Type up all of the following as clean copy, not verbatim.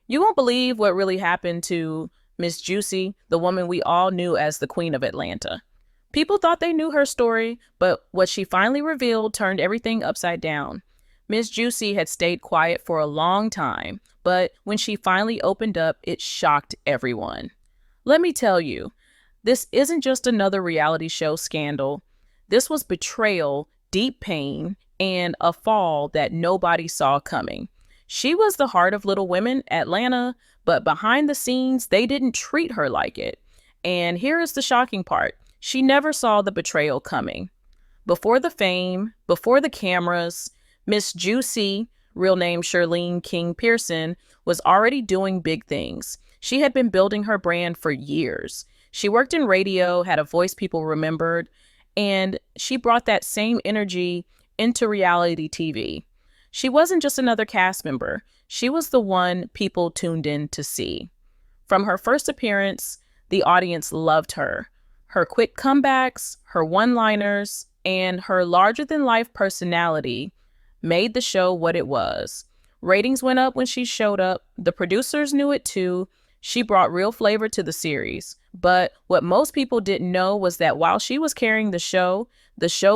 You won't believe what really happened to Miss Juicy, the woman we all knew as the Queen of Atlanta. People thought they knew her story, but what she finally revealed turned everything upside down. Miss Juicy had stayed quiet for a long time, but when she finally opened up, it shocked everyone. Let me tell you, this isn't just another reality show scandal. This was betrayal, deep pain, and a fall that nobody saw coming. She was the heart of Little Women, Atlanta, but behind the scenes, they didn't treat her like it. And here is the shocking part. She never saw the betrayal coming. Before the fame, before the cameras, Miss Juicy, real name Shirlene King Pearson, was already doing big things. She had been building her brand for years. She worked in radio, had a voice people remembered, and she brought that same energy into reality TV. She wasn't just another cast member. She was the one people tuned in to see. From her first appearance, the audience loved her. Her quick comebacks, her one-liners, and her larger-than-life personality made the show what it was. Ratings went up when she showed up. The producers knew it too. She brought real flavor to the series. But what most people didn't know was that while she was carrying the show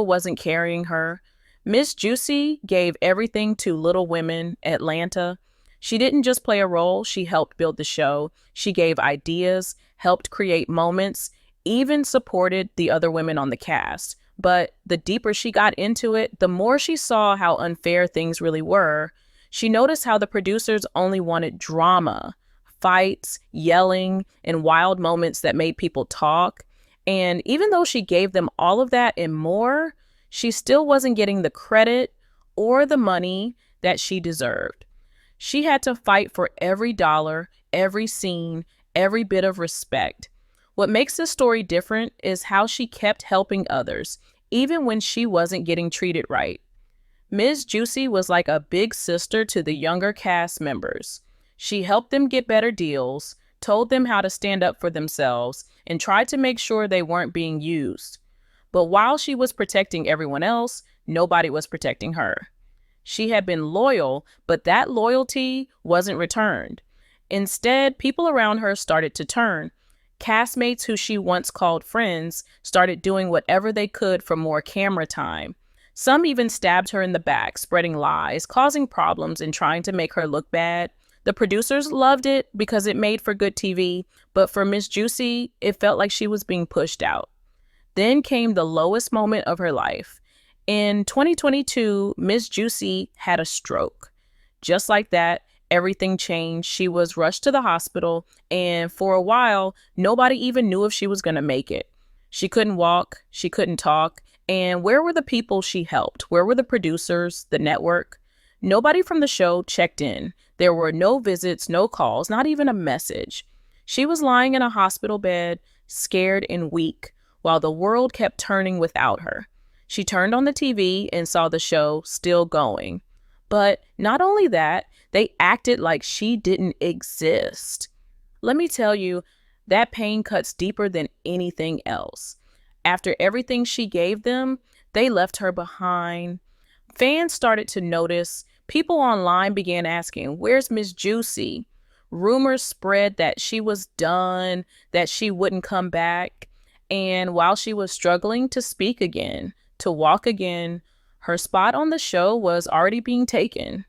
wasn't carrying her. Miss Juicy gave everything to Little Women, Atlanta. She didn't just play a role, she helped build the show. She gave ideas, helped create moments, even supported the other women on the cast. But the deeper she got into it, the more she saw how unfair things really were. She noticed how the producers only wanted drama, fights, yelling, and wild moments that made people talk. And even though she gave them all of that and more, she still wasn't getting the credit or the money that she deserved. She had to fight for every dollar, every scene, every bit of respect. What makes this story different is how she kept helping others, even when she wasn't getting treated right. Ms. Juicy was like a big sister to the younger cast members. She helped them get better deals, told them how to stand up for themselves, and tried to make sure they weren't being used. But while she was protecting everyone else, nobody was protecting her. She had been loyal, but that loyalty wasn't returned. Instead, people around her started to turn. Castmates who she once called friends started doing whatever they could for more camera time. Some even stabbed her in the back, spreading lies, causing problems, and trying to make her look bad. The producers loved it because it made for good TV, but for Miss Juicy, it felt like she was being pushed out. Then came the lowest moment of her life. In 2022, Miss Juicy had a stroke. Just like that, everything changed. She was rushed to the hospital, and for a while, nobody even knew if she was going to make it. She couldn't walk, she couldn't talk, and where were the people she helped? Where were the producers, the network? Nobody from the show checked in. There were no visits, no calls, not even a message. She was lying in a hospital bed, scared and weak, while the world kept turning without her. She turned on the TV and saw the show still going. But not only that, they acted like she didn't exist. Let me tell you, that pain cuts deeper than anything else. After everything she gave them, they left her behind. Fans started to notice. People online began asking, "Where's Miss Juicy?" Rumors spread that she was done, that she wouldn't come back. And while she was struggling to speak again, to walk again, her spot on the show was already being taken.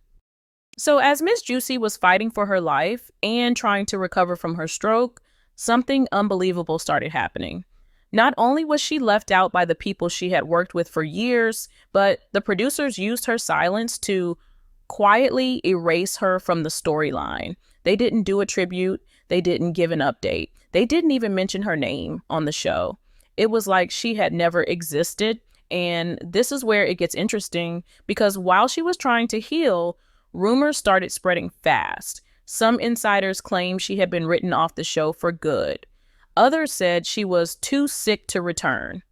So as Miss Juicy was fighting for her life and trying to recover from her stroke, something unbelievable started happening. Not only was she left out by the people she had worked with for years, but the producers used her silence to quietly erase her from the storyline. They didn't do a tribute. They didn't give an update. They didn't even mention her name on the show. It was like she had never existed. And this is where it gets interesting, because while she was trying to heal, rumors started spreading fast. Some insiders claimed she had been written off the show for good. Others said she was too sick to return.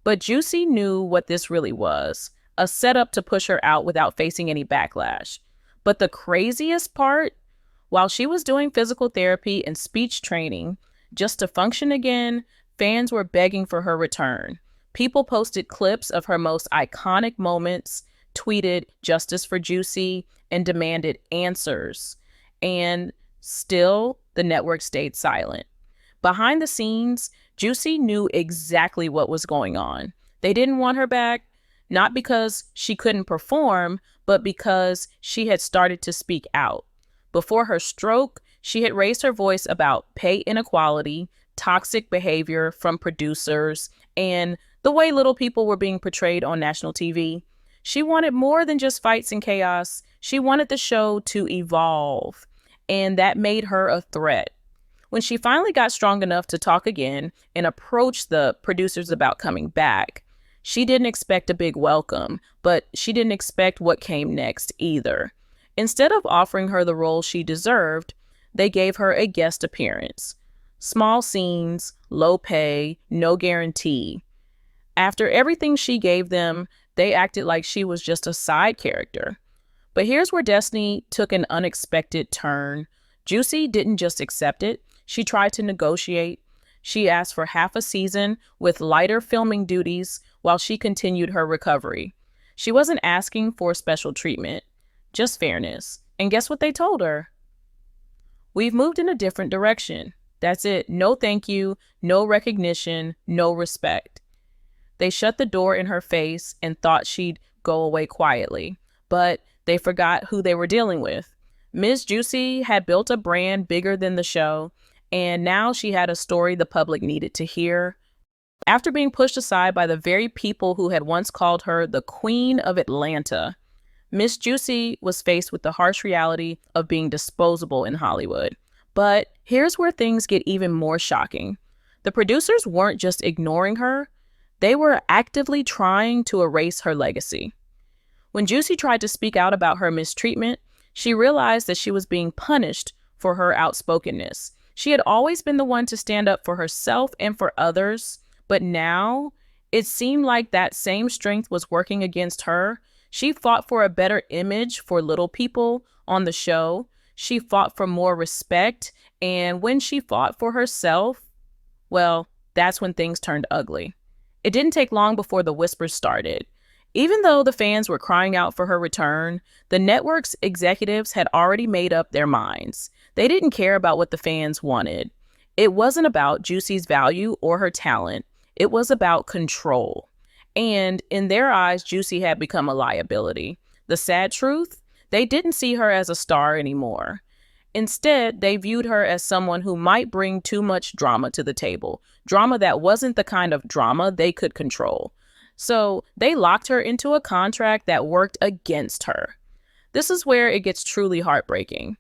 But Juicy knew what this really was, a setup to push her out without facing any backlash. But the craziest part, while she was doing physical therapy and speech training just to function again, fans were begging for her return. People posted clips of her most iconic moments, tweeted "Justice for Juicy," and demanded answers. And Still, the network stayed silent. Behind the scenes, Juicy knew exactly what was going on. They didn't want her back, not because she couldn't perform, but because she had started to speak out. Before her stroke, she had raised her voice about pay inequality, toxic behavior from producers, and the way little people were being portrayed on national TV. She wanted more than just fights and chaos. She wanted the show to evolve, and that made her a threat. When she finally got strong enough to talk again and approach the producers about coming back, she didn't expect a big welcome, but she didn't expect what came next either. Instead of offering her the role she deserved, they gave her a guest appearance. Small scenes, low pay, no guarantee. After everything she gave them, they acted like she was just a side character. But here's where destiny took an unexpected turn. Juicy didn't just accept it. She tried to negotiate. She asked for half a season with lighter filming duties while she continued her recovery. She wasn't asking for special treatment, just fairness. And guess what they told her? We've moved in a different direction. That's it. No thank you, no recognition, no respect. They shut the door in her face and thought she'd go away quietly, but they forgot who they were dealing with. Ms. Juicy had built a brand bigger than the show, and now she had a story the public needed to hear. After being pushed aside by the very people who had once called her the Queen of Atlanta, Miss Juicy was faced with the harsh reality of being disposable in Hollywood. But here's where things get even more shocking. The producers weren't just ignoring her, they were actively trying to erase her legacy. When Juicy tried to speak out about her mistreatment, she realized that she was being punished for her outspokenness. She had always been the one to stand up for herself and for others, but now it seemed like that same strength was working against her. She fought for a better image for little people on the show. She fought for more respect, and when she fought for herself, well, that's when things turned ugly. It didn't take long before the whispers started. Even though the fans were crying out for her return, the network's executives had already made up their minds. They didn't care about what the fans wanted. It wasn't about Juicy's value or her talent. It was about control. And in their eyes, Juicy had become a liability. The sad truth? They didn't see her as a star anymore. Instead, they viewed her as someone who might bring too much drama to the table, drama that wasn't the kind of drama they could control. So they locked her into a contract that worked against her. This is where it gets truly heartbreaking.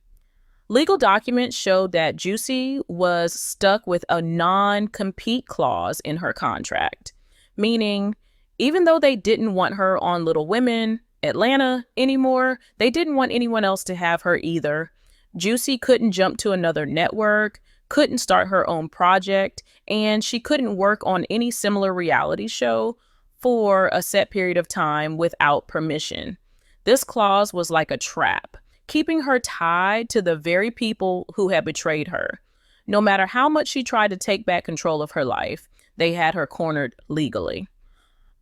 Legal documents showed that Juicy was stuck with a non-compete clause in her contract, meaning even though they didn't want her on Little Women, Atlanta anymore, they didn't want anyone else to have her either. Juicy couldn't jump to another network, couldn't start her own project, and she couldn't work on any similar reality show for a set period of time without permission. This clause was like a trap, keeping her tied to the very people who had betrayed her. No matter how much she tried to take back control of her life, they had her cornered legally.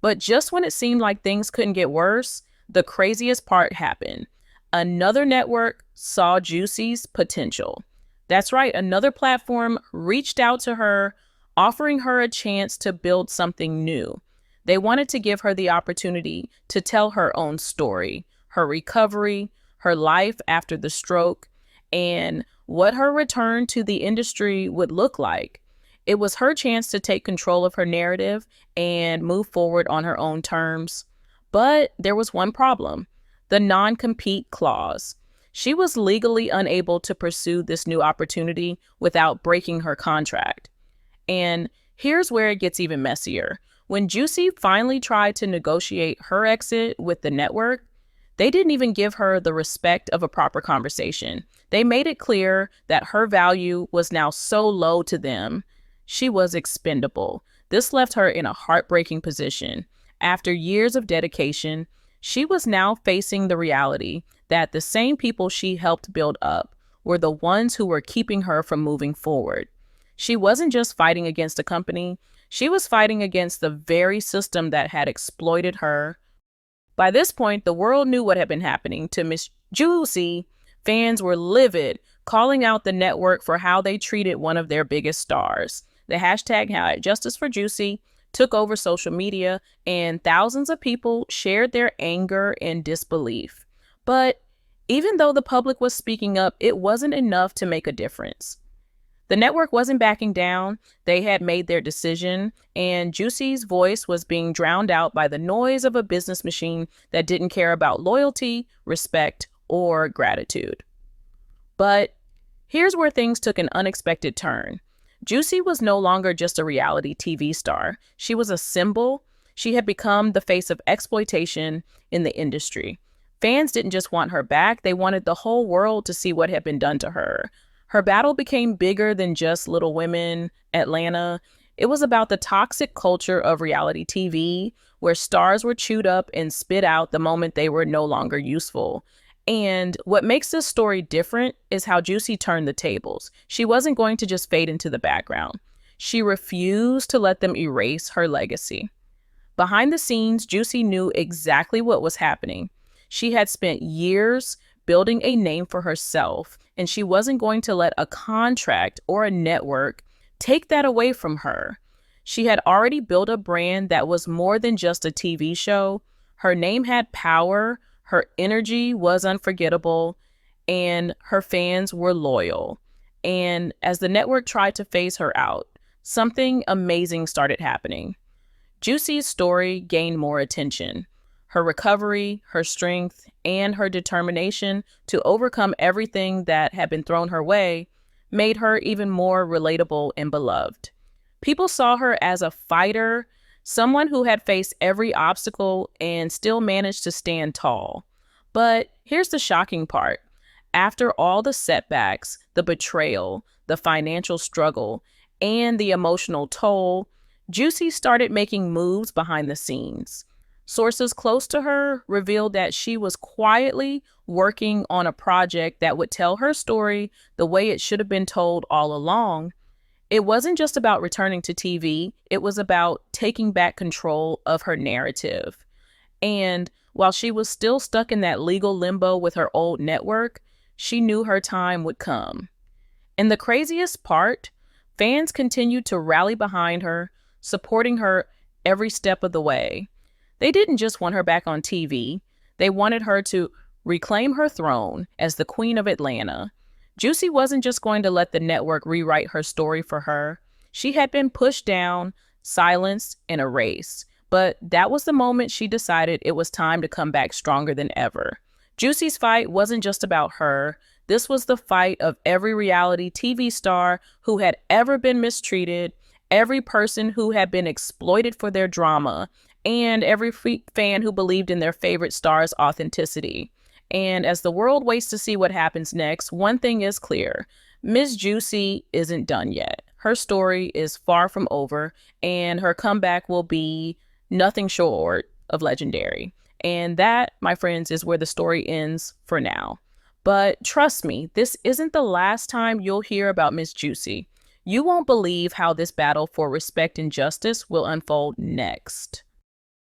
But just when it seemed like things couldn't get worse, the craziest part happened. Another network saw Juicy's potential. That's right, another platform reached out to her, offering her a chance to build something new. They wanted to give her the opportunity to tell her own story, her recovery, her life after the stroke, and what her return to the industry would look like. It was her chance to take control of her narrative and move forward on her own terms. But there was one problem: the non-compete clause. She was legally unable to pursue this new opportunity without breaking her contract. And here's where it gets even messier. When Juicy finally tried to negotiate her exit with the network, they didn't even give her the respect of a proper conversation. They made it clear that her value was now so low to them. She was expendable. This left her in a heartbreaking position. After years of dedication, she was now facing the reality that the same people she helped build up were the ones who were keeping her from moving forward. She wasn't just fighting against a company, she was fighting against the very system that had exploited her. By this point, the world knew what had been happening to Miss Juicy. Fans were livid, calling out the network for how they treated one of their biggest stars. The hashtag Justice for Juicy took over social media, and thousands of people shared their anger and disbelief. But even though the public was speaking up, it wasn't enough to make a difference. The network wasn't backing down. They had made their decision, and Juicy's voice was being drowned out by the noise of a business machine that didn't care about loyalty, respect, or gratitude. But here's where things took an unexpected turn. Juicy was no longer just a reality TV star. She was a symbol. She had become the face of exploitation in the industry. Fans didn't just want her back, they wanted the whole world to see what had been done to her. Her battle became bigger than just Little Women, Atlanta. It was about the toxic culture of reality TV, where stars were chewed up and spit out the moment they were no longer useful. And what makes this story different is how Juicy turned the tables. She wasn't going to just fade into the background. She refused to let them erase her legacy. Behind the scenes, Juicy knew exactly what was happening. She had spent years building a name for herself, and she wasn't going to let a contract or a network take that away from her. She had already built a brand that was more than just a TV show. Her name had power, her energy was unforgettable, and her fans were loyal. And as the network tried to phase her out, something amazing started happening. Juicy's story gained more attention. Her recovery, her strength, and her determination to overcome everything that had been thrown her way made her even more relatable and beloved. People saw her as a fighter, someone who had faced every obstacle and still managed to stand tall. But here's the shocking part. After all the setbacks, the betrayal, the financial struggle, and the emotional toll, Juicy started making moves behind the scenes. Sources close to her revealed that she was quietly working on a project that would tell her story the way it should have been told all along. It wasn't just about returning to TV, it was about taking back control of her narrative. And while she was still stuck in that legal limbo with her old network, she knew her time would come. And the craziest part, fans continued to rally behind her, supporting her every step of the way. They didn't just want her back on TV. They wanted her to reclaim her throne as the Queen of Atlanta. Juicy wasn't just going to let the network rewrite her story for her. She had been pushed down, silenced, and erased. But that was the moment she decided it was time to come back stronger than ever. Juicy's fight wasn't just about her. This was the fight of every reality TV star who had ever been mistreated, every person who had been exploited for their drama, and every fan who believed in their favorite star's authenticity. And as the world waits to see what happens next, one thing is clear. Ms. Juicy isn't done yet. Her story is far from over, and her comeback will be nothing short of legendary. And that, my friends, is where the story ends for now. But trust me, this isn't the last time you'll hear about Ms. Juicy. You won't believe how this battle for respect and justice will unfold next.